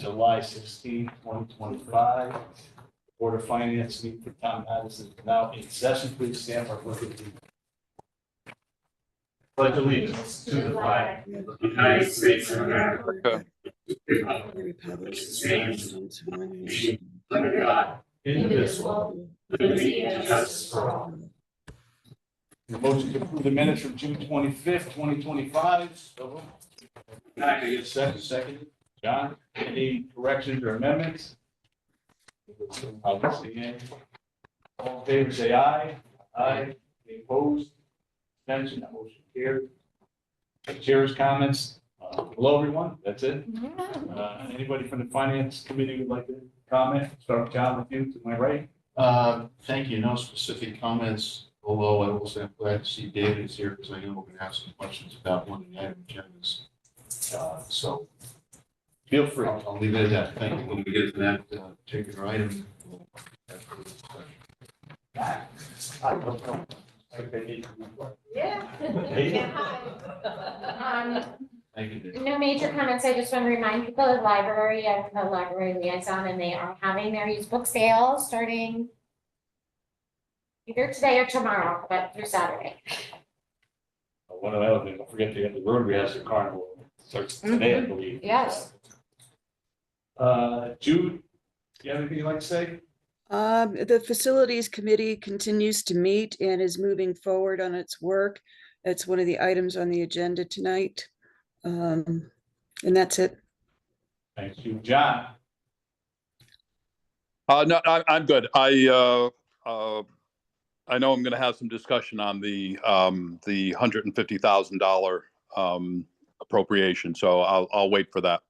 July 16, 2025. Board of Finance meeting for town Madison is now in session. Please stand for the pledge allegiance to the flag of the United States of America, the Republic stands one nation under God, indivisible, with liberty and justice for all. The motion to approve the minutes from June 25th, 2025. So, can I get a second? John, any corrections or amendments? I don't see any. All in favor, say aye. Aye. Any opposed? Abstention, that motion carried. Chair's comments. Hello, everyone. That's it. Anybody from the Finance Committee would like to comment? Start with John with you to my right. Thank you. No specific comments, although I will say I'm glad to see David is here because I know we're going to have some questions about one of the item agendas. So Feel free. I'll leave it at that. Thank you. When we get to that particular item, we'll have further discussion. Thank you, David. No major comments. I just want to remind people of the library. I'm the library liaison, and they are having their used book sale starting either today or tomorrow, but through Saturday. One of the other things, don't forget the end of the road, we have the carnival. Starts today, I believe. Yes. Jude, do you have anything you'd like to say? The Facilities Committee continues to meet and is moving forward on its work. That's one of the items on the agenda tonight. And that's it. Thank you, John. No, I'm good. I know I'm going to have some discussion on the $150,000 appropriation, so I'll wait for that.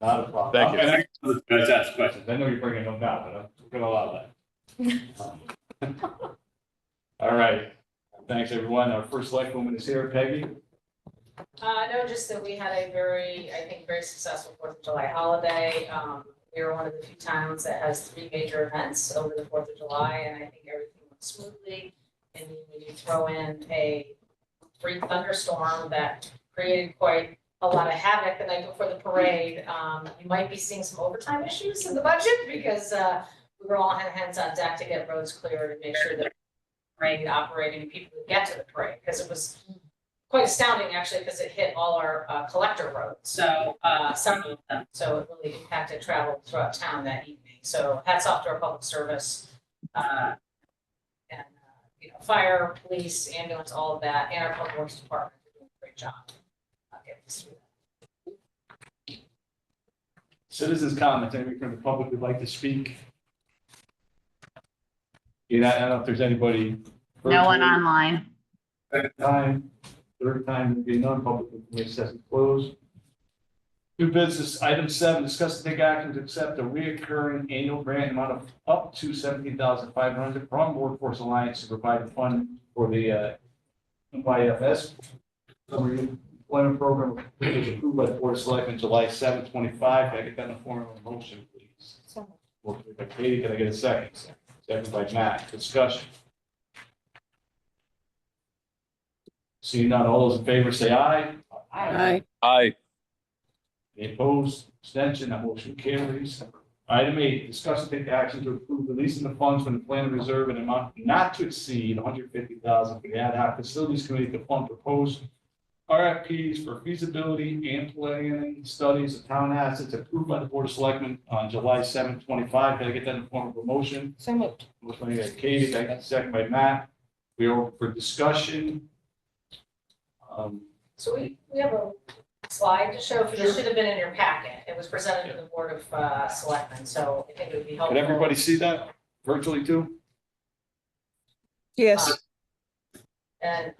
Not a problem. Thank you. And I guys ask questions. I know you're bringing them down, but I'm going to allow that. All right. Thanks, everyone. Our first select woman is here, Peggy. No, just that we had a very successful 4th of July holiday. We were one of the few towns that has 3 major events over the 4th of July, and I think everything went smoothly. And then when you throw in a brief thunderstorm that created quite a lot of havoc the night before the parade, you might be seeing some overtime issues in the budget because we were all hands on deck to get roads cleared and make sure that the parade operating people would get to the parade, because it was quite astounding actually, because it hit all our collector roads. So some of them, so it really impacted travel throughout town that evening. So hats off to our public service, and fire, police, ambulance, all of that, and our public works department are doing a great job getting us through that. Citizens' comments. Anybody from the public would like to speak? I don't know if there's anybody. No one online. Second time, third time, would be non-public information session closed. New business, item 7, discuss and take action to accept a reoccurring annual grant amount of up to $17,500 from Workforce Alliance to provide a fund for the NYFS employment program, which was approved by the Board of Selectmen July 7, 2025. Can I get that in the form of a motion, please? Motion by Katie, can I get a second? Second by Matt. Discussion. Seeing none, all those in favor say aye. Aye. Aye. Any opposed? Abstention? That motion carries. Item 8, discuss and take action to approve releasing the funds from the plan of reserve in an amount not to exceed $150,000 for the ad hoc facilities committee to fund proposed RFPs for feasibility and planning studies of town assets approved by the Board of Selectmen on July 7, 2025. Can I get that in the form of a motion? So moved. Motion by Katie, can I get a second by Matt? We are open for discussion. So we have a slide to show, this should have been in your packet. It was presented to the Board of Selectmen, so I think it would be helpful. Can everybody see that virtually too? Yes. And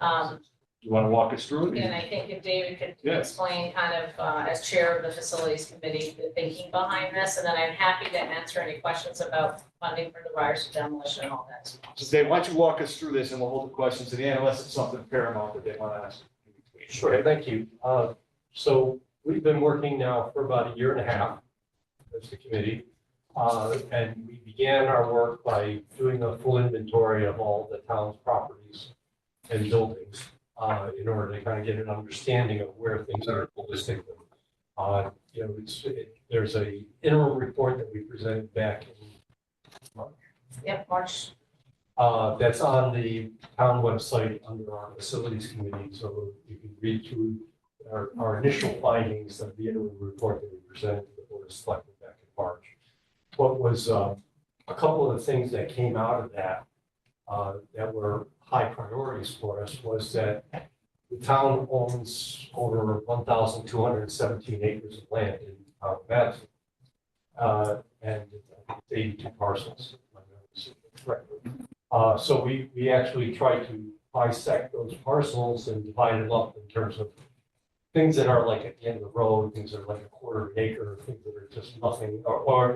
You want to walk us through it? I think if David could Yeah. explain kind of as chair of the facilities committee, the thinking behind this, and then I'm happy to answer any questions about funding for the Ryerson demolition and all that. So Dave, why don't you walk us through this and we'll hold the questions to the end unless it's something paramount that they want to ask. Sure, thank you. So we've been working now for about a year and a half as the committee. And we began our work by doing a full inventory of all the town's properties and buildings in order to kind of get an understanding of where things are holistically. There's a interim report that we presented back in March. Yep, March. That's on the town website under our facilities committee, so you can read through our initial findings of the interim report that we presented to the board of selectmen back in March. What was a couple of the things that came out of that that were high priorities for us was that the town owns over 1,217 acres of land in Madison, and 82 parcels. So we actually try to bisect those parcels and divide them up in terms of things that are like at the end of the road, things that are like a quarter of an acre, things that are just nothing,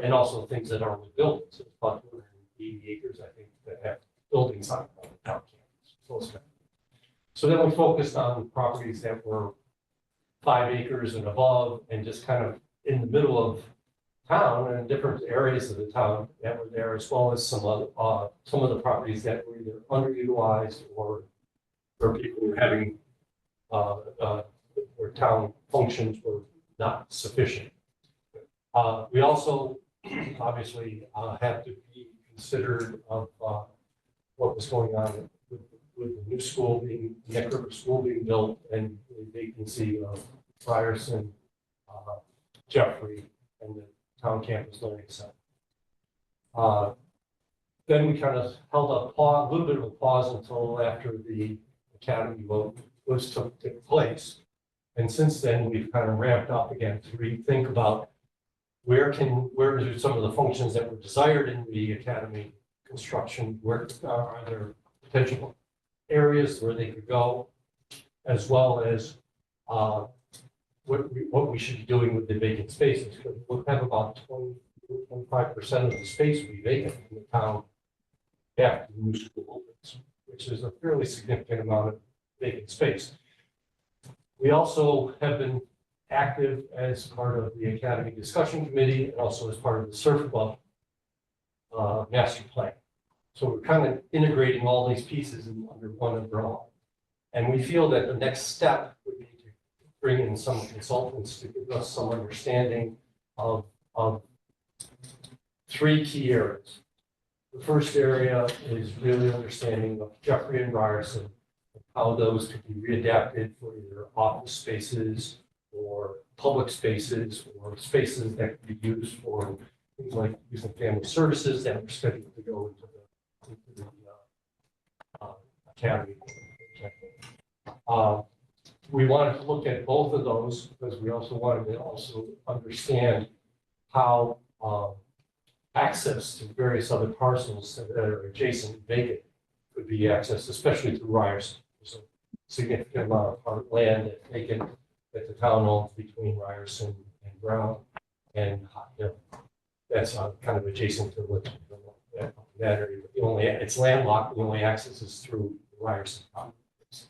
and also things that are with buildings. It's about 280 acres, I think, that have buildings on the town campus. So then we focused on properties that were 5 acres and above and just kind of in the middle of town and different areas of the town that were there, as well as some of the properties that were either underutilized or where people were having where town functions were not sufficient. We also obviously have to be considered of what was going on with the new school being, Neck River School being built, and the vacancy of Ryerson, Jeffrey, and the town campus learning center. Then we kind of held a little bit of a pause until after the academy vote took place. And since then, we've kind of ramped up again to rethink about where are some of the functions that were desired in the academy construction, where are there potential areas where they could go, as well as what we should be doing with the vacant spaces, because we'll have about 25% of the space be vacant in the town after the new school opens, which is a fairly significant amount of vacant space. We also have been active as part of the Academy Discussion Committee and also as part of the Surf Club master plan. So we're kind of integrating all these pieces under one umbrella. And we feel that the next step would be to bring in some consultants to give us some understanding of 3 key areas. The first area is really understanding of Jeffrey and Ryerson, how those could be readapted for either office spaces or public spaces or spaces that could be used for things like using family services that were scheduled to go into the academy. We wanted to look at both of those because we also wanted to also understand how access to various other parcels that are adjacent vacant could be accessed, especially through Ryerson. There's a significant amount of land that vacant that the town owns between Ryerson and Brown, and that's kind of adjacent to that area. But it's landlocked. The only access is through Ryerson properties.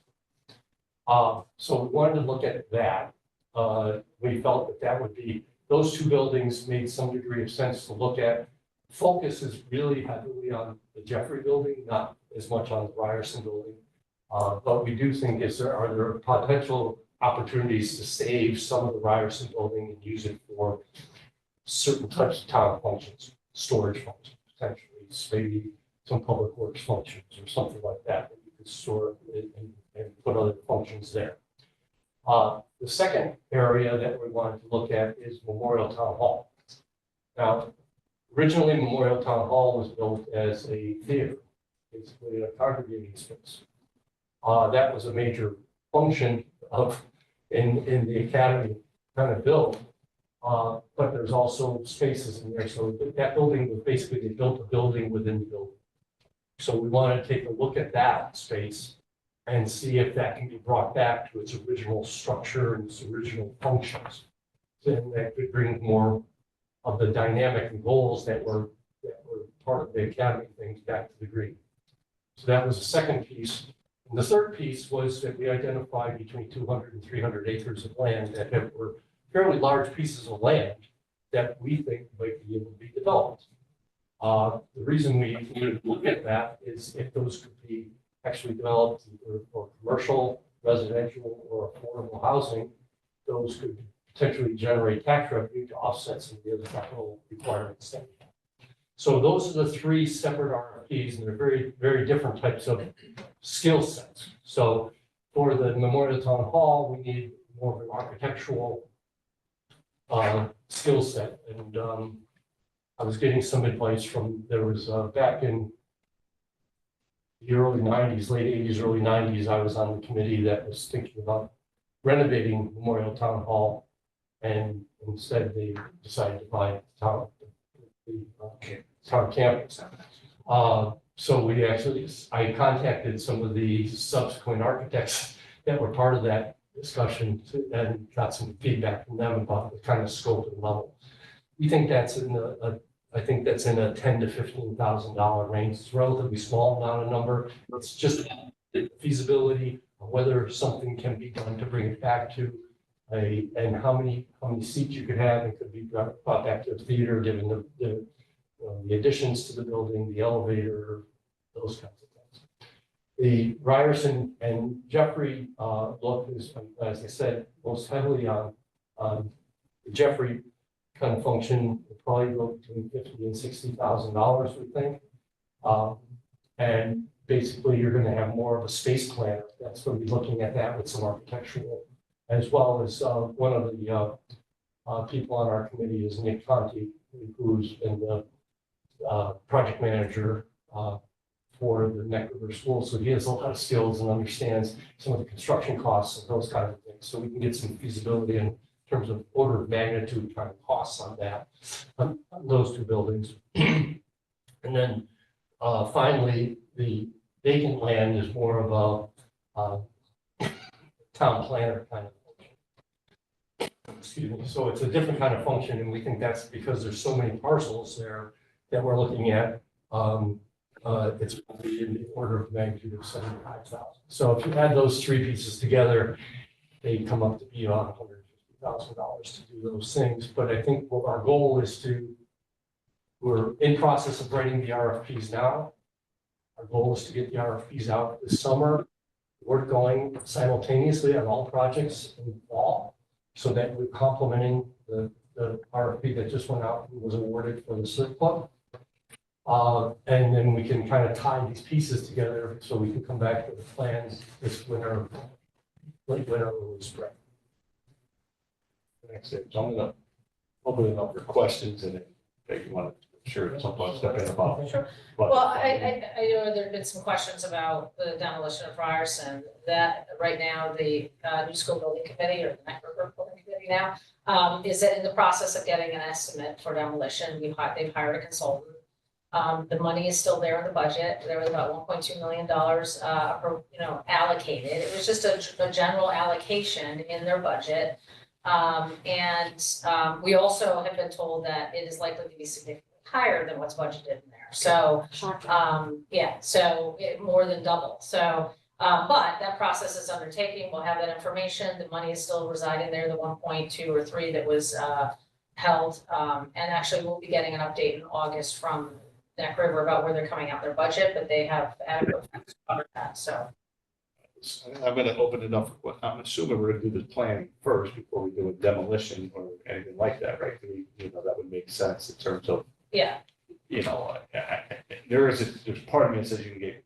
So we wanted to look at that. We felt that would be, those 2 buildings made some degree of sense to look at. Focus is really heavily on the Jeffrey building, not as much on the Ryerson building. But we do think are there potential opportunities to save some of the Ryerson building and use it for certain types of town functions, storage functions, potentially, maybe some public works functions or something like that you could store and put other functions there. The second area that we wanted to look at is Memorial Town Hall. Now, originally Memorial Town Hall was built as a theater, basically a congregating space. That was a major function in the academy kind of built, but there's also spaces in there. So that building was basically, they built a building within the building. So we wanted to take a look at that space and see if that can be brought back to its original structure and its original functions. Then that could bring more of the dynamic and goals that were part of the academy things back to the green. So that was the second piece. And the third piece was that we identified between 200 and 300 acres of land that were fairly large pieces of land that we think might be able to be developed. The reason we wanted to look at that is if those could be actually developed either for commercial, residential, or affordable housing, those could potentially generate tax revenue to offset some of the other capital requirements. So those are the three separate RFPs, and they're very, very different types of skill sets. So for the Memorial Town Hall, we need more of an architectural skill set. And I was getting some advice from, there was back in the early 90s, late 80s, early 90s, I was on the committee that was thinking about renovating Memorial Town Hall. And instead they decided to buy the town campus. So we actually, I contacted some of the subsequent architects that were part of that discussion and got some feedback from them about the kind of scope and level. We think that's in I think that's in a $10,000 to $15,000 range. It's a relatively small amount of number. It's just feasibility of whether something can be done to bring it back to and how many seats you could have. It could be brought back to the theater, given the additions to the building, the elevator, those kinds of things. The Ryerson and Jeffrey look is, as I said, most heavily on the Jeffrey kind of function, will probably go between $50,000 and $60,000, we think. And basically, you're going to have more of a space plan that's going to be looking at that with some architectural, as well as one of the people on our committee is Nick Conti, who's been the project manager for the Neck River School. So he has a lot of skills and understands some of the construction costs and those kinds of things. So we can get some feasibility in terms of order of magnitude kind of costs on that, on those two buildings. And then finally, the vacant land is more of a town planner kind of function. Excuse me. So it's a different kind of function, and we think that's because there's so many parcels there that we're looking at. It's probably in the order of magnitude of 75,000. So if you add those three pieces together, they come up to be on $150,000 to do those things. But I think what our goal is we're in process of writing the RFPs now. Our goal is to get the RFPs out this summer. We're going simultaneously on all projects in the fall, so that we're complementing the RFP that just went out and was awarded for the Surf Club. And then we can kind of tie these pieces together so we can come back with plans this winter, late winter, early spring. Next, so I'm going to open it up for questions, and if you want to, sure, someone step in about. Sure. Well, I know there have been some questions about the demolition of Ryerson. That right now, the new school building committee, or the Neck River building committee now, is in the process of getting an estimate for demolition. They've hired a consultant. The money is still there in the budget. There was about $1.2 million, allocated. It was just a general allocation in their budget. We also have been told that it is likely to be significantly higher than what's budgeted in there. So, more than double. So, but that process is undertaking. We'll have that information. The money is still residing there, the 1.2 or 3 that was held. And actually, we'll be getting an update in August from Neck River about where they're coming out their budget, but they have adequate funds to cover that. So. I'm going to open it up for, I'm assuming we're going to do the planning first before we do a demolition or anything like that, right? That would make sense in terms of, Yeah. There's part of me that says you can get,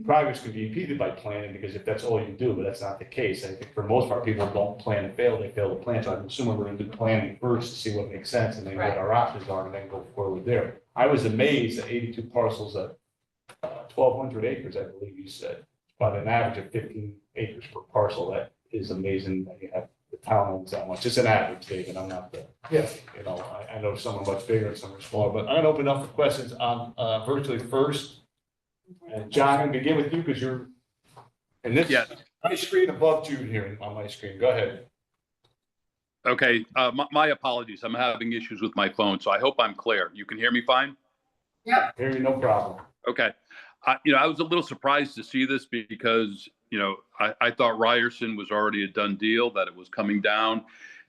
progress could be impeded by planning, because if that's all you do, but that's not the case. I think for most part, people don't plan and fail, they fail to plan. So I'm assuming we're going to do planning first to see what makes sense, and then what our options are, and then go forward there. I was amazed at 82 parcels at 1,200 acres, I believe you said, about an average of 15 acres per parcel. That is amazing that you have the town owns that much. It's an average, David. I'm not the, I know some are much bigger and some are smaller, but I'm going to open up for questions on virtually first. And John, I'm going to begin with you because you're, and this my screen above Jude here on my screen. Go ahead. Okay, my apologies. I'm having issues with my phone, so I hope I'm clear. You can hear me fine? Yep. Hear you, no problem. Okay. I was a little surprised to see this because, I thought Ryerson was already a done deal, that it was coming down.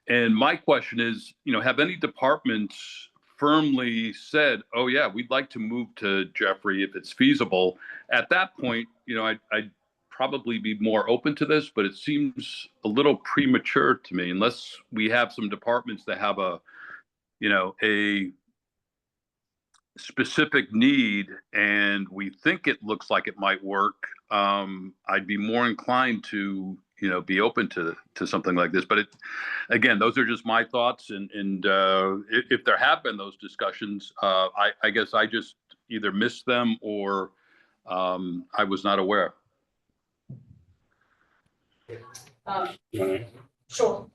And my question is, have any departments firmly said, oh yeah, we'd like to move to Jeffrey if it's feasible? At that point, I'd probably be more open to this, but it seems a little premature to me unless we have some departments that have a, a specific need and we think it looks like it might work. I'd be more inclined to, be open to something like this. But again, those are just my thoughts. And if there have been those discussions, I guess I just either missed them or I was not aware. Sure.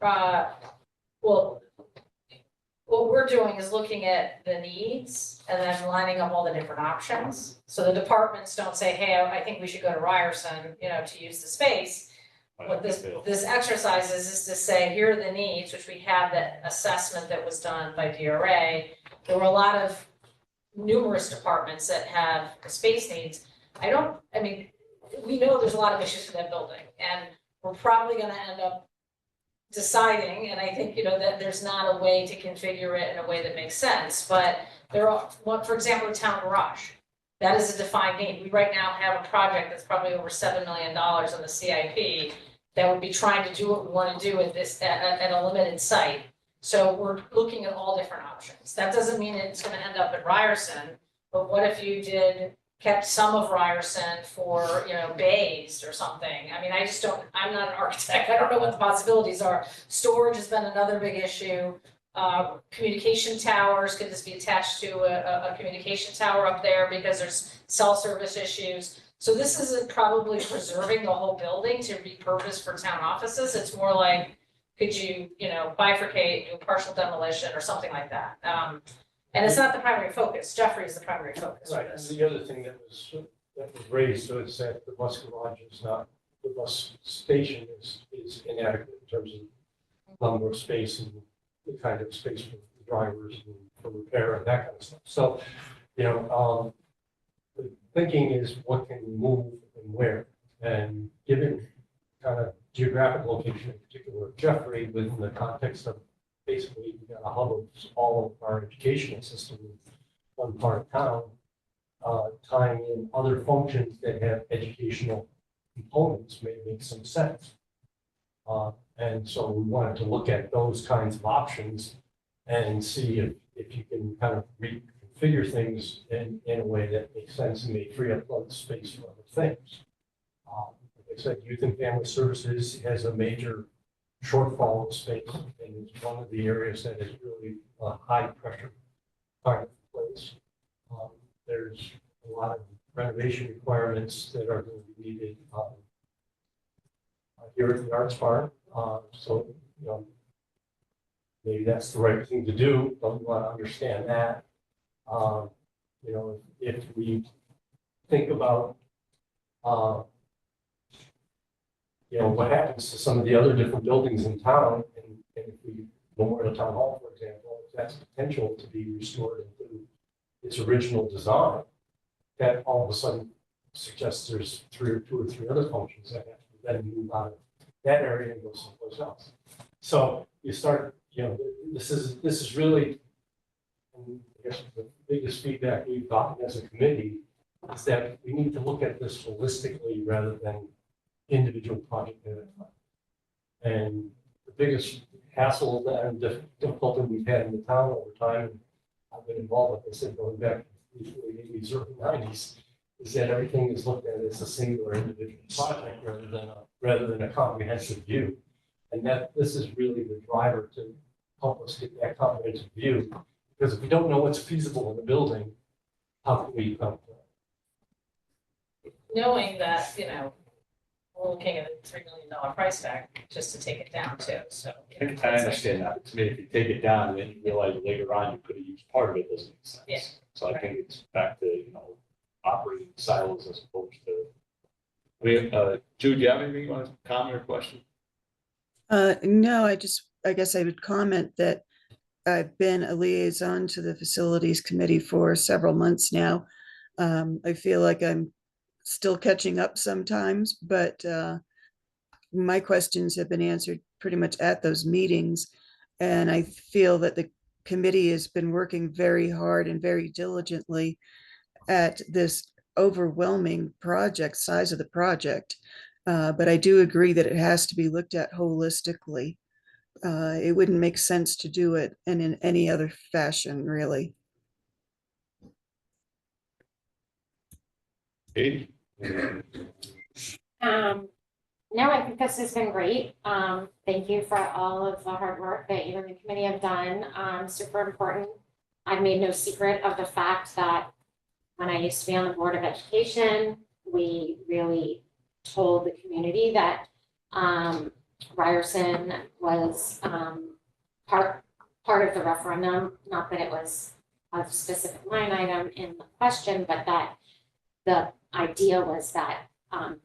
Well, what we're doing is looking at the needs and then lining up all the different options. So the departments don't say, hey, I think we should go to Ryerson, to use the space. What this exercise is to say, here are the needs, which we have that assessment that was done by DRA. There were a lot of numerous departments that have space needs. We know there's a lot of issues with that building, and we're probably gonna end up deciding, and I think, that there's not a way to configure it in a way that makes sense, but there are, for example, the town garage. That is a defined need. We right now have a project that's probably over $7 million on the CIP that would be trying to do what we want to do at a limited site. So we're looking at all different options. That doesn't mean it's gonna end up at Ryerson, but what if you kept some of Ryerson for, bays or something? I'm not an architect. I don't know what the possibilities are. Storage has been another big issue. Communication towers, could this be attached to a communication tower up there because there's cell service issues? So this isn't probably preserving the whole building to repurpose for town offices. It's more like, could you, bifurcate, do partial demolition or something like that? And it's not the primary focus. Jeffrey is the primary focus for Right, and this. the other thing that was raised, so it's that the bus garage is not, the bus station is inadequate in terms of number of space and the kind of space for the drivers and for repair and that kind of stuff. So, the thinking is what can we move and where, and given kind of geographic location in particular, Jeffrey, within the context of basically we got a hub of all of our educational system in one part of town, tying in other functions that have educational components may make some sense. And so we wanted to look at those kinds of options and see if you can kind of reconfigure things in a way that makes sense and may free up other space for other things. Like I said, Youth and Family Services has a major shortfall of space, and it's one of the areas that is really a high pressure kind of place. There's a lot of renovation requirements that are going to be needed here at the Arts Farm. So, maybe that's the right thing to do, but we want to understand that. If we think about, what happens to some of the other different buildings in town, and if we, Memorial Town Hall, for example, if that's potential to be restored into its original design, that all of a sudden suggests there's two or three other functions that have to then move out of that area and go someplace else. So you start, this is really, I guess the biggest feedback we've gotten as a committee is that we need to look at this holistically rather than individual project at a time. And the biggest hassle and difficulty we've had in the town over time, and I've been involved, like I said, going back to the 80s, early 90s, is that everything is looked at as a singular individual project rather than a comprehensive view. And that this is really the driver to help us get that comprehensive view. Because if we don't know what's feasible in the building, how can we come to it? Knowing that, we're looking at a $3 million price tag just to take it down too, so. I understand that. To me, if you take it down and then you realize later on you could have used part of it, doesn't make sense. Yeah. So I think it's back to, operating silos as opposed to. Jude, do you have anything you want to comment or question? No, I guess I would comment that I've been a liaison to the Facilities Committee for several months now. I feel like I'm still catching up sometimes, but my questions have been answered pretty much at those meetings. And I feel that the committee has been working very hard and very diligently at this overwhelming project, size of the project. But I do agree that it has to be looked at holistically. It wouldn't make sense to do it in any other fashion, really. Katie? No, I think this has been great. Thank you for all of the hard work that you and the committee have done. Super important. I've made no secret of the fact that when I used to be on the Board of Education, we really told the community that Ryerson was part of the referendum, not that it was a specific line item in the question, but that the idea was that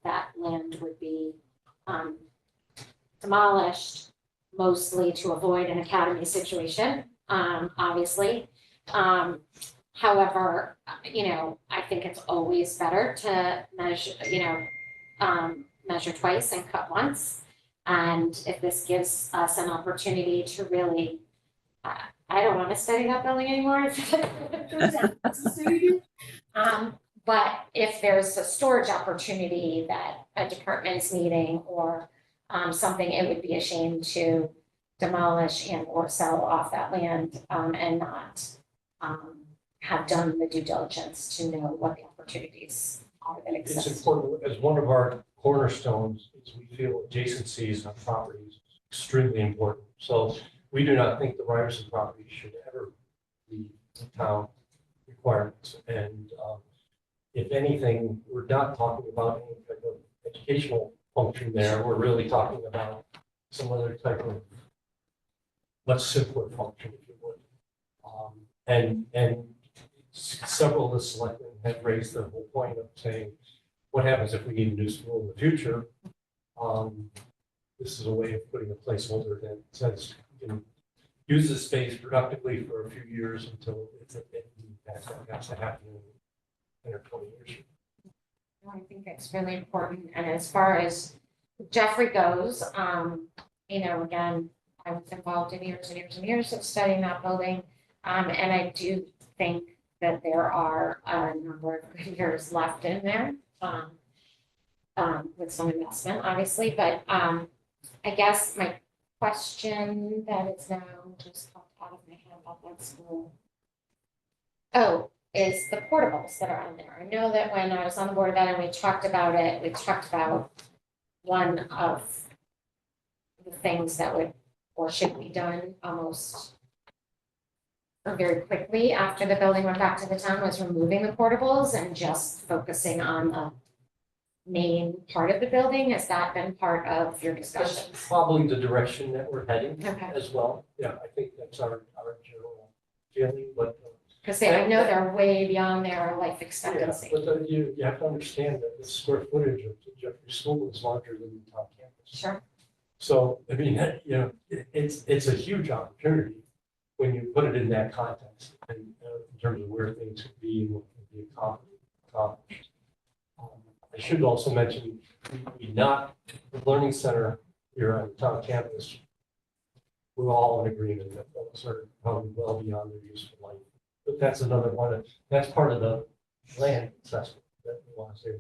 that land would be demolished, mostly to avoid an academy situation, obviously. However, I think it's always better to measure twice and cut once. And if this gives us an opportunity to really, I don't want to study that building anymore. But if there's a storage opportunity that a department's needing or something, it would be a shame to demolish and or sell off that land and not have done the due diligence to know what the opportunities are that exist. It's important, as one of our cornerstones, is we feel adjacencies on properties is extremely important. So we do not think the Ryerson property should ever be town requirements. And if anything, we're not talking about any type of educational function there. We're really talking about some other type of much simpler function, if you would. And several of the selectmen have raised the whole point of saying, what happens if we need a new school in the future? This is a way of putting a placeholder that says you can use the space productively for a few years until it's has to happen in 10 or 20 years. I think it's really important. And as far as Jeffrey goes, again, I was involved in years and years and years of studying that building. And I do think that there are a number of good years left in there with some investment, obviously. But I guess my question that is now just popped out of my head about that school. Oh, is the portables that are on there. I know that when I was on the board of ed and we talked about it, we talked about one of the things that would or should be done almost very quickly after the building went back to the town was removing the portables and just focusing on the main part of the building. Has that been part of your discussions? That's probably the direction that we're heading Okay. as well. Yeah, I think that's our general feeling, but. Because I know they're way beyond their life Yeah, expectancy. but you have to understand that the square footage of Jeffrey School is larger than the top campus. Sure. So, I mean, it's a huge opportunity when you put it in that context and in terms of where things could be and what could be accomplished. I should also mention, the Learning Center here on the town campus, we're all in agreement that those are probably well beyond their useful life. But that's another one, that's part of the land assessment that we want to say,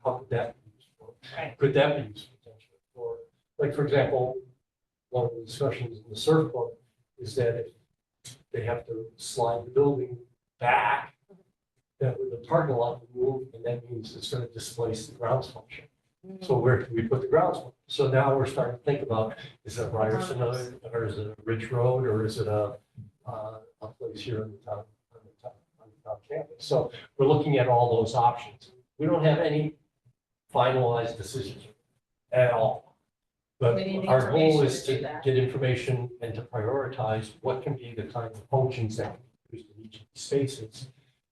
how could that be used for? Right. Could that be used potentially for, like, for example, one of the discussions in the surf club is that if they have to slide the building back, that with the parking lot will move, and that means it's going to displace the grounds function. So where can we put the grounds function? So now we're starting to think about, is it Ryerson or is it a Ridge Road or is it a place here in the town? On the town campus. So we're looking at all those options. We don't have any finalized decisions at all. But We need our goal information is to do to that. get information and to prioritize what can be the kind of functions that can be used in each of these spaces.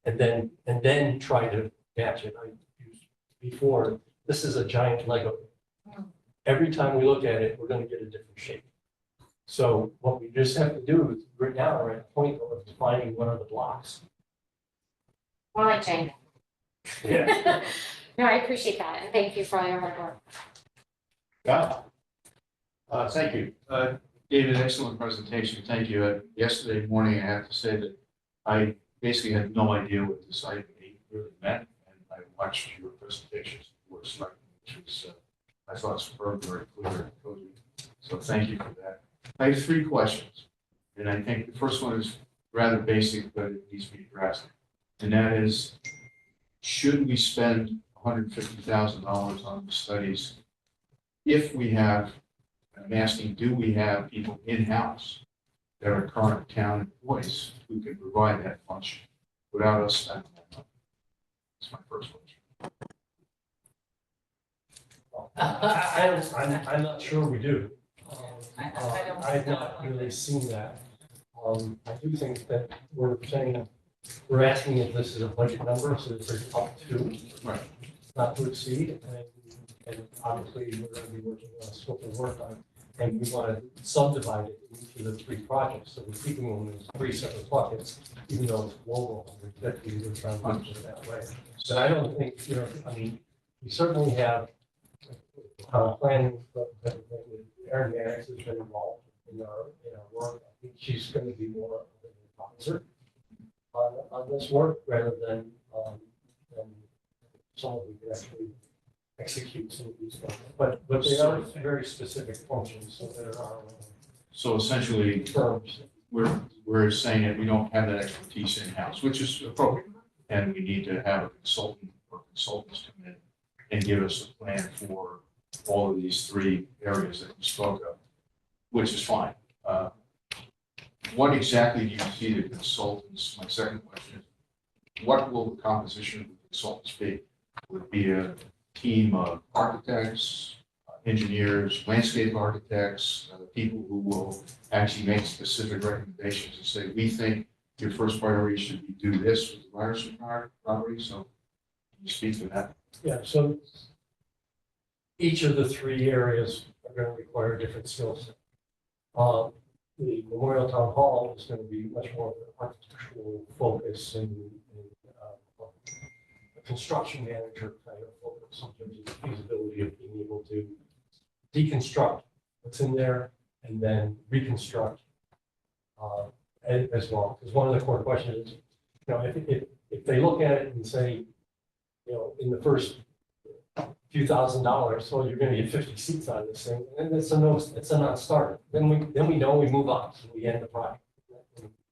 And then try to match it. I used before, this is a giant Lego. Every time we look at it, we're going to get a different shape. So what we just have to do is right now we're at a point of defining what are the blocks. Well, I changed. Yeah. No, I appreciate that. And thank you for all your hard work. Yeah. Thank you. David, excellent presentation. Thank you. Yesterday morning, I have to say that I basically had no idea what this item 8 really meant. And I watched your presentations before, which was I thought superb, very clear and cozy. So thank you for that. I have three questions. And I think the first one is rather basic, but it needs to be addressed. And that is, should we spend $150,000 on the studies if we have, I'm asking, do we have people in-house that are current town employees who can provide that function without us spending that money? That's my first question. I'm not sure we do. I don't I've know. not really seen that. I do think that we're saying, we're asking if this is a budget number, so this is up to, Right. not to exceed, and obviously we're gonna be working on a scope of work on, and we want to subdivide it into the three projects, so we're keeping them in three separate buckets, even though it's global, we're trying to do it that way. So I don't think, I mean, we certainly have planning, but Erin Mannix has been involved in our work. I think she's going to be more of an advisor on this work rather than someone who can actually execute some of these things. But they are very specific functions, so there are So essentially, terms. we're saying that we don't have that expertise in-house, which is appropriate. And we need to have a consultant or consultants come in and give us a plan for all of these three areas that you spoke of, which is fine. What exactly do you see the consultants? My second question is, what will the composition of the consultants be? Would it be a team of architects, engineers, landscape architects, people who will actually make specific recommendations and say, we think your first priority should be do this with the Ryerson property? So can you speak to that? Yeah, so each of the three areas are going to require different skills. The Memorial Town Hall is going to be much more of an architectural focus and a construction manager kind of focus in terms of the feasibility of being able to deconstruct what's in there and then reconstruct as well. Because one of the core questions is, if they look at it and say, in the first few $1,000s, so you're going to get 50 seats out of this thing, and it's a non-starter. Then we know we move on, so we end the project.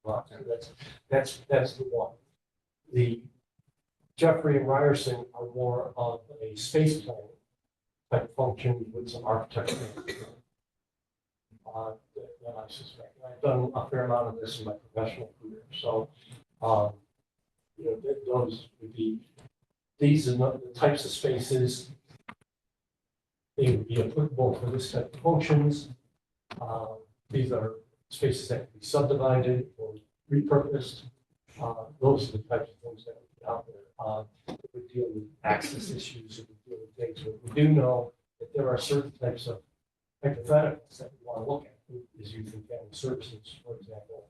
So that's the one. The Jeffrey and Ryerson are more of a space planning type function with some architecture. That I suspect. I've done a fair amount of this in my professional career, so those would be. These are not the types of spaces. They would be applicable for this type of functions. These are spaces that can be subdivided or repurposed. Those are the types of things that would be out there. It would deal with access issues. It would deal with things. But we do know that there are certain types of hypotheticals that we want to look at. Is youth and family services, for example,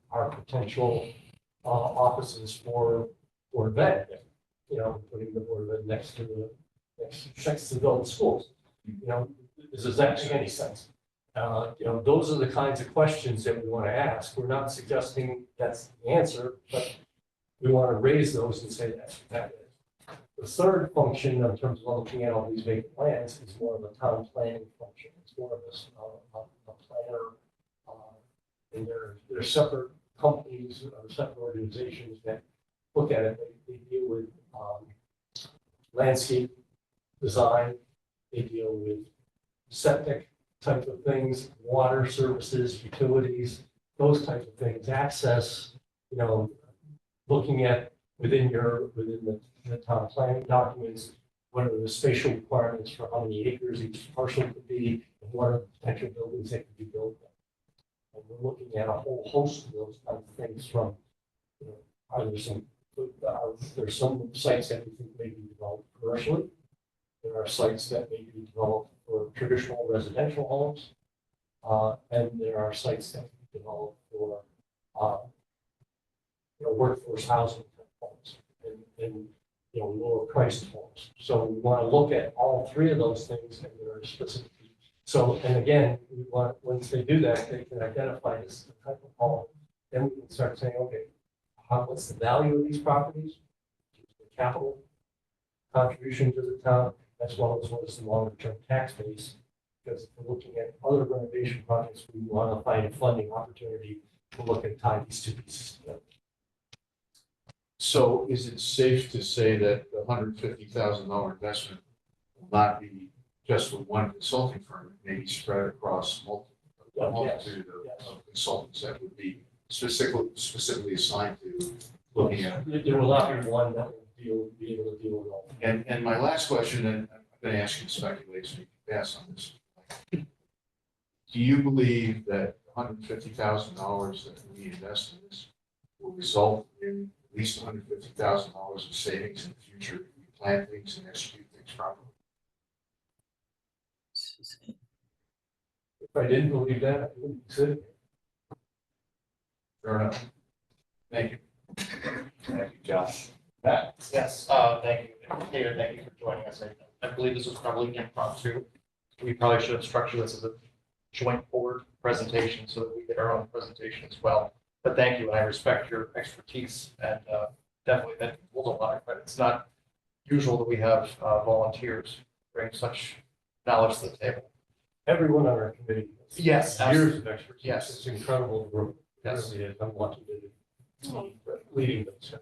our potential offices for Board of Ed, putting the Board of Ed next to the schools. Does that make any sense? Those are the kinds of questions that we want to ask. We're not suggesting that's the answer, but we want to raise those and say that's what that is. The third function in terms of looking at all these vacant lands is more of a town planning function. It's more of a planner, and they're separate companies or separate organizations that look at it. They deal with landscape design. They deal with septic type of things, water services, utilities, those types of things. Access, looking at within the town planning documents, what are the spatial requirements for how many acres each parcel could be, and what are the potential buildings that could be built. And we're looking at a whole host of those kinds of things from, there's some sites that we think may be developed commercially. There are sites that may be developed for traditional residential homes. And there are sites that can be developed for workforce housing homes and lower priced homes. So we want to look at all three of those things and there are specific. So, and again, we want, once they do that, they can identify this type of home. Then we can start saying, okay, what's the value of these properties? The capital contribution to the town, as well as what is the longer-term tax base. Because if we're looking at other renovation projects, we want to find a funding opportunity to look at tying these two pieces together. So is it safe to say that the $150,000 investment will not be just with one consulting firm, it may be spread across a multitude of consultants that would be specifically assigned to looking at it? There will not be one that will be able to deal with all. And my last question, and I'm going to ask you to speculate, so you can pass on this. Do you believe that $150,000 that we invest in this will result in at least $150,000 of savings in the future if we plan things and execute things properly? If I didn't believe that, I wouldn't be sitting here. Fair enough. Thank you. Thank you, Josh. Matt? Yes, thank you, David, thank you for joining us. I believe this was probably impromptu. We probably should have structured this as a joint board presentation so that we get our own presentation as well. But thank you, and I respect your expertise, and definitely that holds a lot of credit. It's not usual that we have volunteers bring such knowledge to the table. Everyone on our committee. has Yes, Years of expertise. Yes. It's incredible group. Yes. It really is. I'm lucky to be leading this.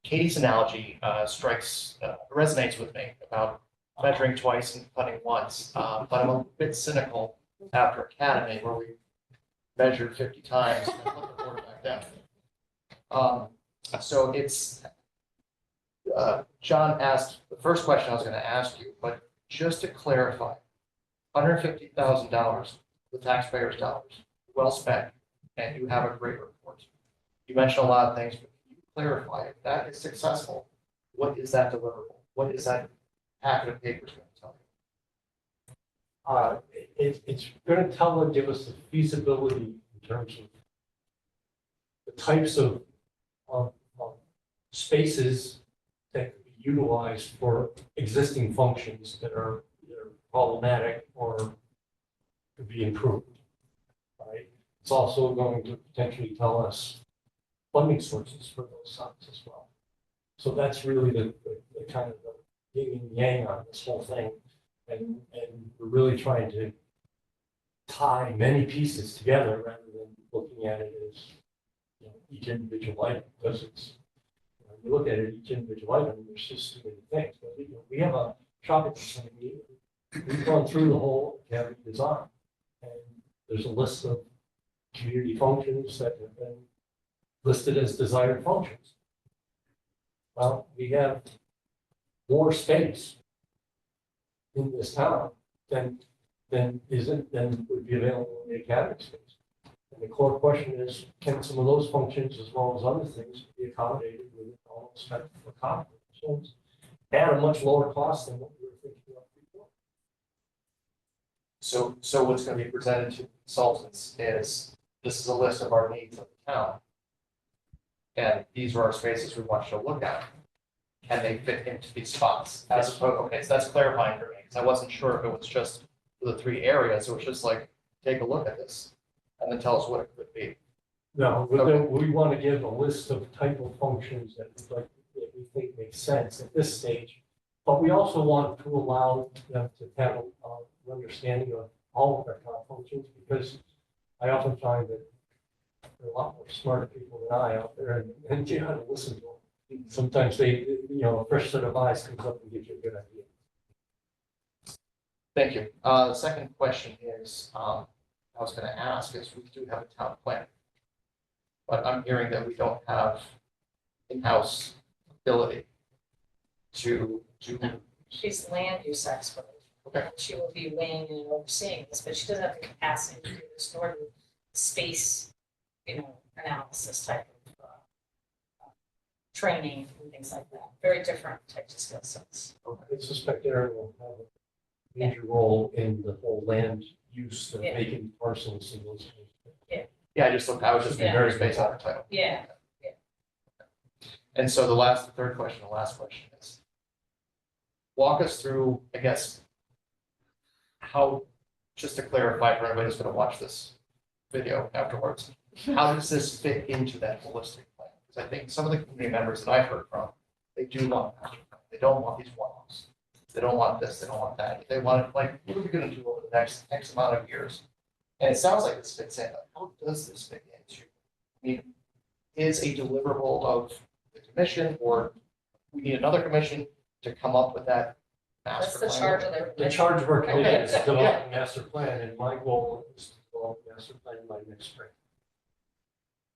Katie's analogy resonates with me about measuring twice and putting once. But I'm a bit cynical after Academy where we measured 50 times and then put the board back down. So it's, John asked the first question I was going to ask you, but just to clarify, $150,000, the taxpayers' dollars, well spent, and you have a great report. You mentioned a lot of things, but can you clarify if that is successful? What is that deliverable? What is that packet of papers going to tell you? It's going to tell and give us the feasibility in terms of the types of spaces that could be utilized for existing functions that are problematic or could be improved. Right? It's also going to potentially tell us funding sources for those sites as well. So that's really the kind of the yin and yang on this whole thing. And we're really trying to tie many pieces together rather than looking at it as each individual item, because it's, you look at it, each individual item, there's just too many things. But we have a shopping center. We've gone through the whole academy design, and there's a list of community functions that have been listed as desired functions. Well, we have more space in this town than would be available in the academy space. And the core question is, can some of those functions, as well as other things, be accommodated within all spent for functions at a much lower cost than what we were thinking of before? So what's going to be presented to consultants is, this is a list of our needs of the town. And these are our spaces we want you to look at. Can they fit into these spots? As opposed, okay, so that's clarifying for me, because I wasn't sure if it was just the 3 areas. It was just like, take a look at this and then tell us what it could be. No, we want to give a list of type of functions that that we think make sense at this stage. But we also want to allow them to have an understanding of all of their town functions, because I often find that there are a lot more smarter people than I out there, and you have to listen to them. Sometimes they, a fresh set of eyes comes up and gives you a good idea. Thank you. The second question is, I was going to ask is, we do have a town plan, but I'm hearing that we don't have in-house ability to do. She's land use expert. Okay. She will be weighing and overseeing this, but she doesn't have the capacity to do this, nor the space, analysis type of training and things like that. Very different types of skill sets. I suspect Aaron will have a major role in the whole land use, the vacant parcels and those things. Yeah, I was just being very based on her title. Yeah. And so the third question, the last question is, walk us through, I guess, how, just to clarify for everybody who's going to watch this video afterwards, how does this fit into that holistic plan? Because I think some of the community members that I've heard from, they do want master plan. They don't want these one-offs. they don't want this, they don't want that. They want it, like, what are we gonna do over the next X amount of years? And it sounds like this fits in, but how does this fit into? I mean, is a deliverable of the commission, or we need another commission to come up with that That's master the plan? charge of their. The charge of our committee is to Okay. develop a master plan, and my goal is to develop a master plan by next spring.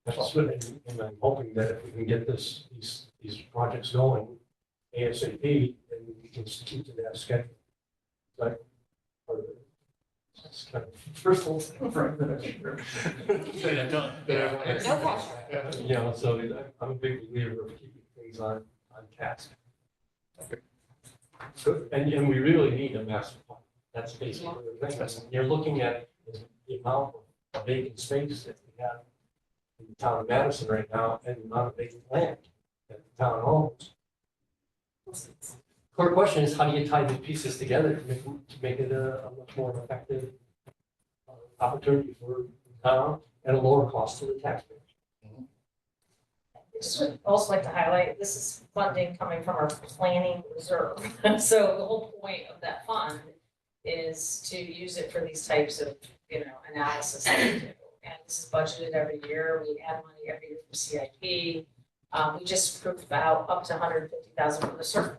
That's what, and I'm hoping that if we can get these projects going ASAP, then we can keep to that schedule. But, it's kind of first whole thing. No pressure. You know, so I'm a big believer of keeping things on task. Good, and we really need a master plan. That's basically the thing. You're looking at the amount of vacant space that we have in the town of Madison right now, and the amount of vacant land that the town owns. Core question is, how do you tie the pieces together to make it a much more effective opportunity for the town at a lower cost to the taxpayers? I just would also like to highlight, this is funding coming from our planning reserve. So the whole point of that fund is to use it for these types of, analysis that we do. And this is budgeted every year. We add money every year from CIP. We just approved about up to 150,000 for the circle.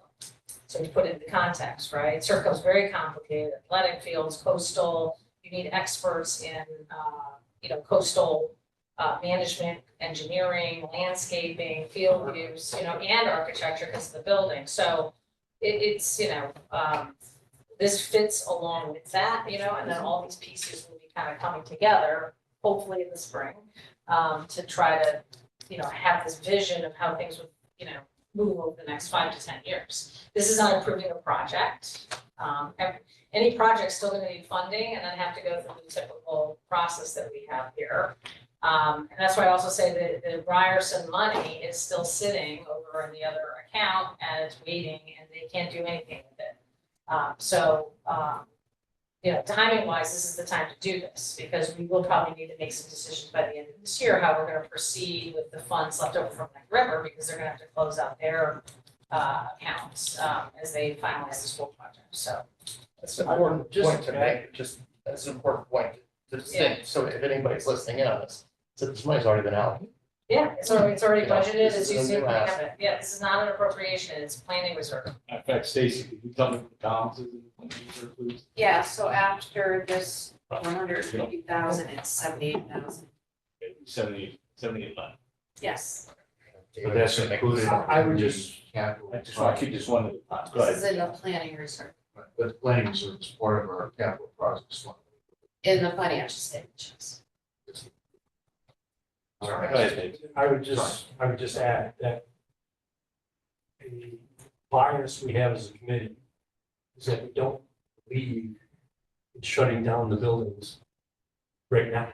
So we put it into context, right? Circle's very complicated, athletic fields, coastal, you need experts in, coastal management, engineering, landscaping, field use, and architecture because of the building. So it's this fits along with that, and then all these pieces will be kind of coming together, hopefully in the spring, to try to, have this vision of how things would, move over the next 5 to 10 years. This is not approving a project. Any project's still gonna need funding and then have to go through the typical process that we have here. And that's why I also say that the Ryerson money is still sitting over in the other account and it's waiting and they can't do anything with it. Timing wise, this is the time to do this because we will probably need to make some decisions by the end of this year, how we're gonna proceed with the funds left over from Lake River because they're gonna have to close out their accounts as they finalize the school project, so. That's an important point to make, that's an important point to distinct, so if anybody's listening in on this, so this money's already been out. Yeah, it's already Yeah, budgeted, this it's is a using, new ask. yeah, this is not an appropriation, it's planning reserve. In fact, Stacy, could you tell me what the balance is in the reserve, please? Yeah, so after this 150,000, it's 78,000. 78 left. Yes, But that's included. I would in the just- capital I just want to keep this one at a time. Go this is ahead. in the planning reserve, But the planning reserve is part of our capital projects fund. in the financial statements. Go ahead, Dave. I would just add that a bias we have as a committee is that we don't believe in shutting down the buildings right now.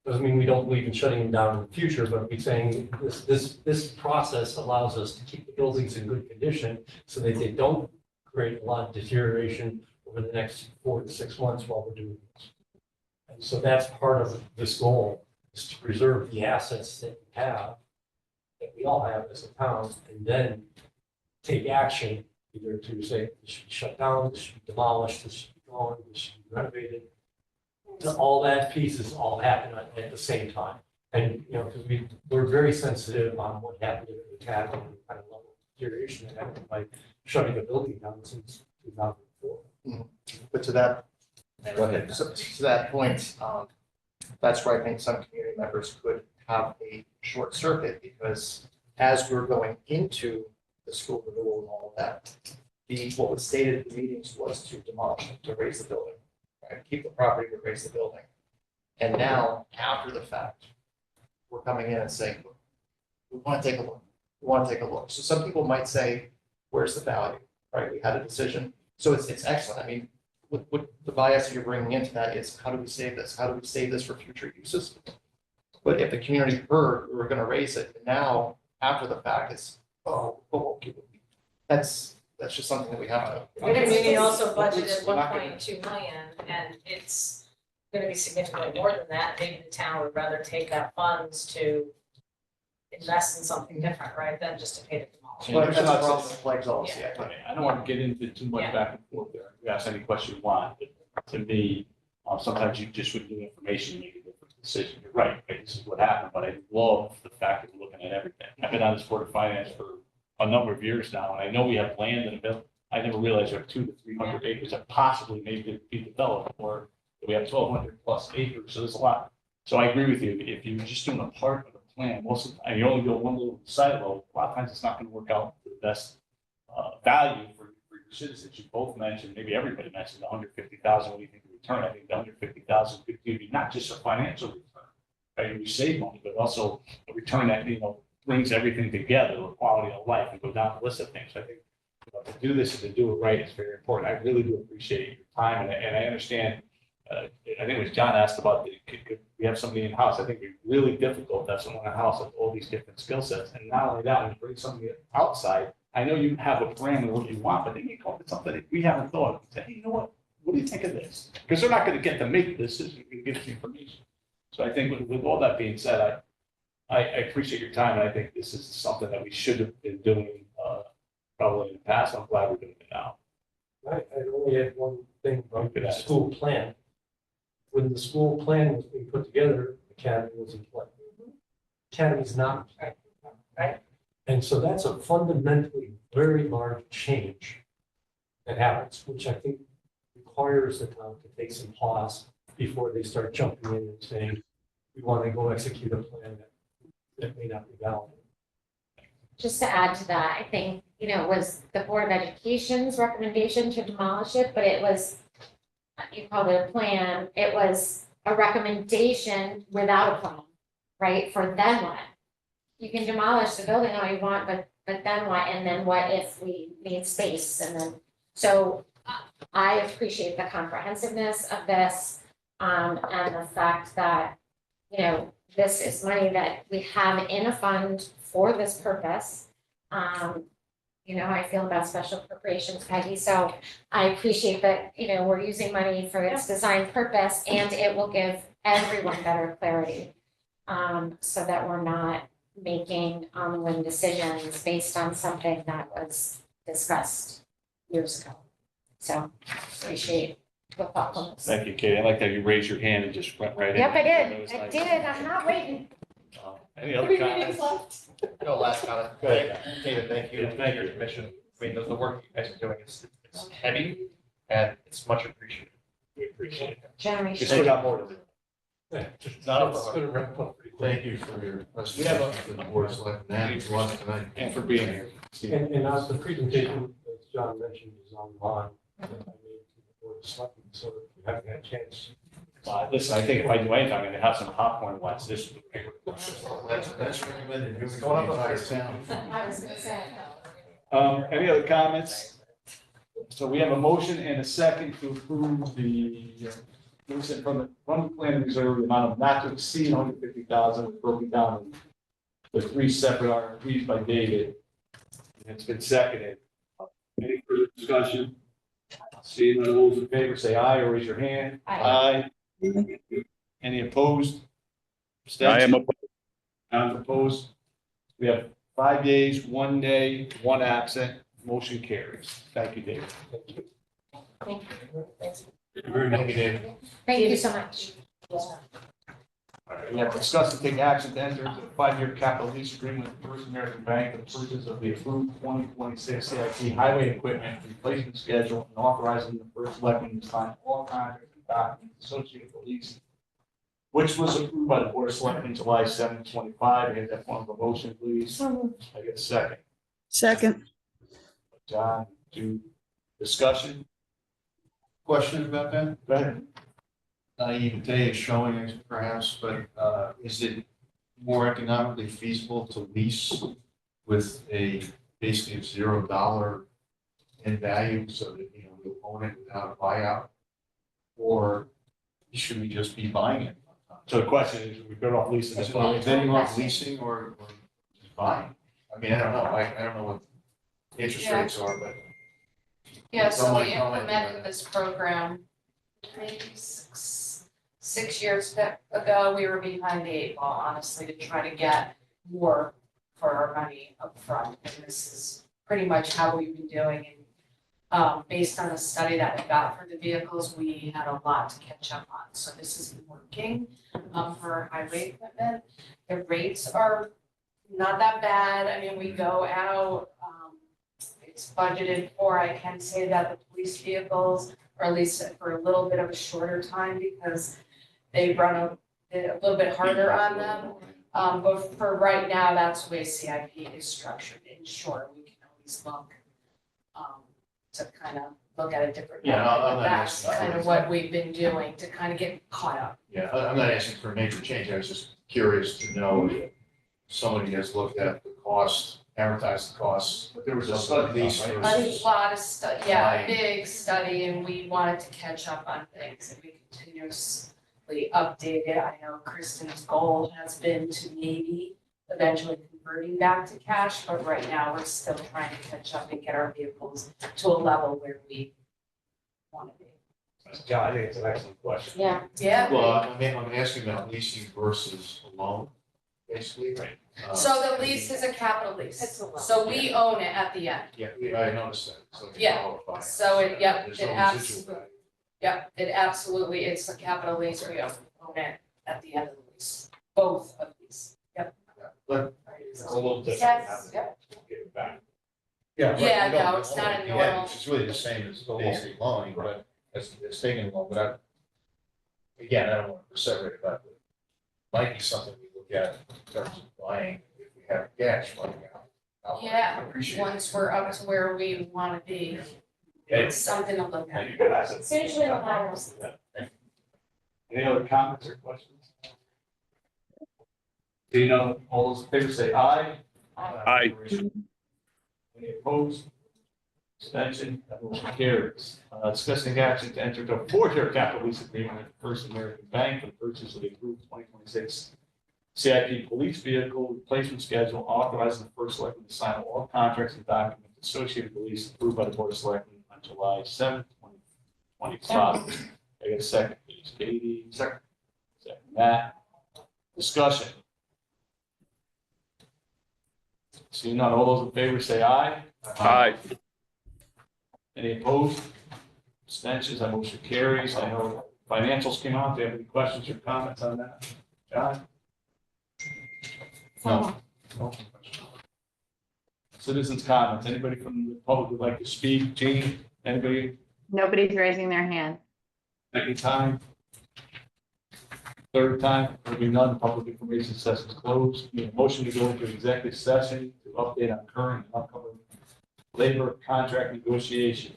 Doesn't mean we don't believe in shutting them down in the future, but we're saying this process allows us to keep the buildings in good condition so that they don't create a lot of deterioration over the next 4 to 6 months while we're doing this. And so that's part of this goal, is to preserve the assets that we have, that we all have as a town, and then take action, either to say this should be shut down, this should be demolished, this should be gone, this should be renovated. All that pieces all happen at the same time. And, because we're very sensitive on what happened in the town and the kind of level of deterioration that happened by shutting the building down since 2004. But to that, Go ahead. so to that point, that's where I think some community members could have a short circuit because as we're going into the school renewal and all of that, what was stated at the meetings was to demolish it, to raise the building, right? Keep the property, but raise the building. And now, after the fact, we're coming in and saying, we want to take a look. We want to take a look. So some people might say, where's the value, right? We had a decision. So it's excellent. I mean, what the bias you're bringing into that is how do we save this? How do we save this for future uses? But if the community heard we were going to raise it, now after the fact, it's that's just something that we have to. The community also budgeted 1.2 million, and it's gonna be significantly more than that. Maybe the town would rather take that funds to invest in something different, right, than just to pay to demolish. Well, That's it's a not- problem that plagues all of us, yeah. I don't want to get into too much Yeah. back and forth there. You ask any question you want, but to me, sometimes you just with new information, you make a different decision. You're right, this is what happened, but I love the fact that we're looking at everything. I've been on this board of finance for a number of years now, and I know we have land and available. I never realized we have 200 to 300 acres that possibly may be developed, or we have 1,200 plus acres, so there's a lot. So I agree with you, if you're just doing a part of the plan, most of, and you only go one little silo, a lot of times it's not gonna work out for the best value for your citizens. You both mentioned, maybe everybody mentioned 150,000, what do you think the return? I think the 150,000 could give you not just a financial return, right? You save money, but also a return that, brings everything together, the quality of life, and go down the list of things. I think to do this and to do it right is very important. I really do appreciate your time, and I understand. I think it was John asked about, could we have somebody in-house? I think it'd be really difficult to have someone in-house with all these different skill sets. And not only that, when you bring somebody outside, I know you have a parameter of what you want, but then you come up with something that we haven't thought of. Say, hey, you know what do you think of this? Because they're not going to get to make the decision, you give us the information. So I think with all that being said, I appreciate your time, and I think this is something that we should have been doing probably in the past. I'm glad we're doing it now. I only had one thing about the school plan. When the school plan was being put together, the academy was in play. Academy's not in play, right? And so that's a fundamentally very large change that happens, which I think requires the town to take some pause before they start jumping in and saying, we want to go execute a plan that may not be valid. Just to add to that, I think, it was the Board of Education's recommendation to demolish it, but it was, you called it a plan, it was a recommendation without a plan, right? For then what? You can demolish the building all you want, but then what? And then what if we need space? And then, so I appreciate the comprehensiveness of this, and the fact that, this is money that we have in a fund for this purpose. I feel about special appropriations, Peggy, so I appreciate that, we're using money for its designed purpose, and it will give everyone better clarity. So that we're not making on-the-whim decisions based on something that was discussed years ago. So appreciate the thoughtfulness. Thank you, Katie. I like that you raised your hand and just went right in. Yep, I That did, was I nice. did, I'm not waiting. Any other comments? No, last comment. Go ahead. David, thank you. Yeah, thank you. Your commission. I mean, the work you guys are doing is heavy and it's much appreciated. We appreciate it. You Generation. still got more to do. It's Not a going to wrap up pretty quick. Thank you for your We have presentation to the board of selectmen and to us tonight. And for being here. And the presentation, as John mentioned, is online. I made to the board of selectmen, so if you haven't had a chance. Listen, I think if I do anything, I'm gonna have some popcorn and watch this. That's recommended. It was Going up the on entire Facebook. town. I was gonna say. Any other comments? So we have a motion and a second to approve the, from the plan reserve, the amount of not to exceed 150,000, broken down into three separate RFPs by David. And it's been seconded. Any further discussion? Seeing none, all those in favor, say aye or raise your hand. Aye. Any opposed? I am, None opposed. We have 5 days, 1 day, 1 absent. Motion carries. Thank you, David. Thank Thank you, David. you so much. All right, we have discussed and take action to enter into a 5-year capital lease agreement with First American Bank for the purchase of the approved 2026 CIP highway equipment replacement schedule and authorizing the first selectman to sign all contracts and documents associated with the lease, which was approved by the Board of Selectmen July 7, 25. I get that form of a motion, please. I get a second. Second, John, to discussion. Question about that? Go ahead. Naivete is showing us perhaps, but is it more economically feasible to lease with a basically $0 in value so that, we'll own it without a buyout? Or should we just be buying it? So the question is, we better off leasing Is it. it betting on leasing or just buying? I mean, I don't know. I don't know what interest Yeah. rates are, but. Yeah, so we Don't like implemented this program maybe six years ago. We were behind the 8 ball, honestly, to try to get more for our money upfront. And this is pretty much how we've been doing. And based on the study that we got for the vehicles, we had a lot to catch up on. So this is working for highway equipment. The rates are not that bad. I mean, we go out, it's budgeted for. I can say that the police vehicles, or at least for a little bit of a shorter time, because they run a little bit harder on them. But for right now, that's the way CIP is structured. In short, we can always look to kind of look at a different. Yeah, I'm not That's asking kind for- of what we've been doing to kind of get caught up. Yeah, I'm not asking for a major change, I was just curious to know if somebody has looked at the cost, amortized the costs. But there was a study, Lease right? A versus- lot of study, yeah, Right. big study, and we wanted to catch up on things, and we continuously update it. I know Kristen's goal has been to maybe eventually converting back to cash, but right now we're still trying to catch up and get our vehicles to a level where we want to be. John, I think it's an excellent question. Yeah. Yeah. Well, I'm asking about leasing versus a loan, basically. Right. So the lease is a capital lease, It's a loan. so we own it at the end. Yeah, I noticed that, so. you Yeah, qualify. so it- yep, There's it no abs- residual value. Yep, it absolutely, it's a capital lease, we own it at the end of the lease, both of these, yep. But It's a little different. Yes, yep. Get it back. Yeah. right, Yeah, we don't no, it's not a own it. normal- It's really the same as basic loaning, but it's taking a loan, but again, I don't want to separate it out, but it might be something we look at in terms of buying, if we have cash money out. Yeah, I appreciate it. once we're up to where we wanna be, Yeah, it's something to look yeah, at. you could ask it. It's usually the latter. Any other comments or questions? Do you know, all those in favor say aye? Aye. Any opposed? Abstention, that motion carries. Discussing action to enter into a four-year capital lease agreement with First American Bank for the purchase of the approved 2026 CIP police vehicle replacement schedule, authorizing the first selectman to sign all contracts and documents associated with the lease approved by the Board of Selectmen on July 7th, 2025. I get a second, please. Katie. Second. Second, Matt. Discussion. Seeing none, all those in favor say aye. Aye. Any opposed? Abstentions, that motion carries. I know financials came out. Do you have any questions or comments on that? John? No. Citizens' comments. Anybody from the public would like to speak? Jean, anybody? Nobody's raising their hand. Second time? Third time? There will be none. Public information session is closed. Need a motion to go into executive session to update on current and upcoming labor contract negotiations.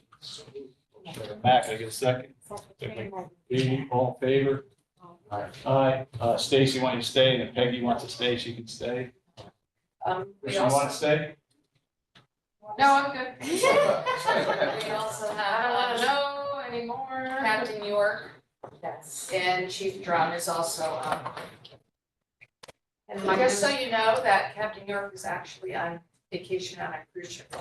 Matt, can I get a second? Katie, all in favor? Aye. Stacy, want you to stay? And if Peggy wants to stay, she can stay. We Does she want also, to stay? no, I'm good. We also have, I don't know anymore, Captain York. Yes. And Chief Drum is also, and just so you know, that Captain York is actually on vacation on a cruise ship.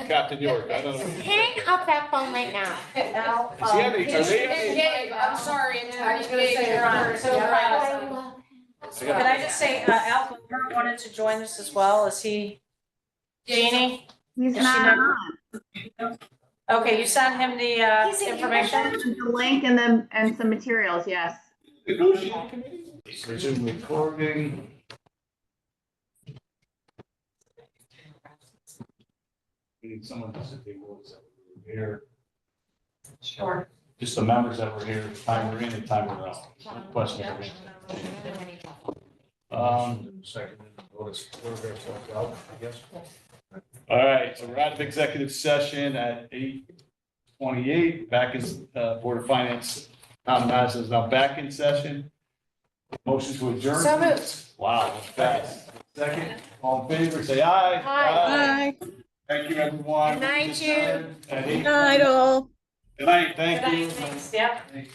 Captain York, I don't know. Hang up that phone right now. Now, Is he having- are they having- and Gabe, I'm sorry, and I was gonna Gabe, say, you're on, so yeah. proud. Can I just say, Al Booker wanted to join us as well, is he? Jeannie? He's Is she not not- on. Okay, you sent him the He's in information? The link and some materials, yes. Negotiating committee? Resume recording. We need someone to take notes that were here, Sure. just the members that were here, the time we're in, the time we're out. Questions? or anything? Second, notice, I guess. All right, so we're out of executive session at 8:28, back in Board of Finance. Tom Madison is now back in session. Motion to adjourn. So moved. Wow, that's fast. Second, all in favor, say aye. Aye. Thank you, everyone. Good night, Jude. At Good night, all. Good night, thank Good you. night, thanks, yep. Thank you.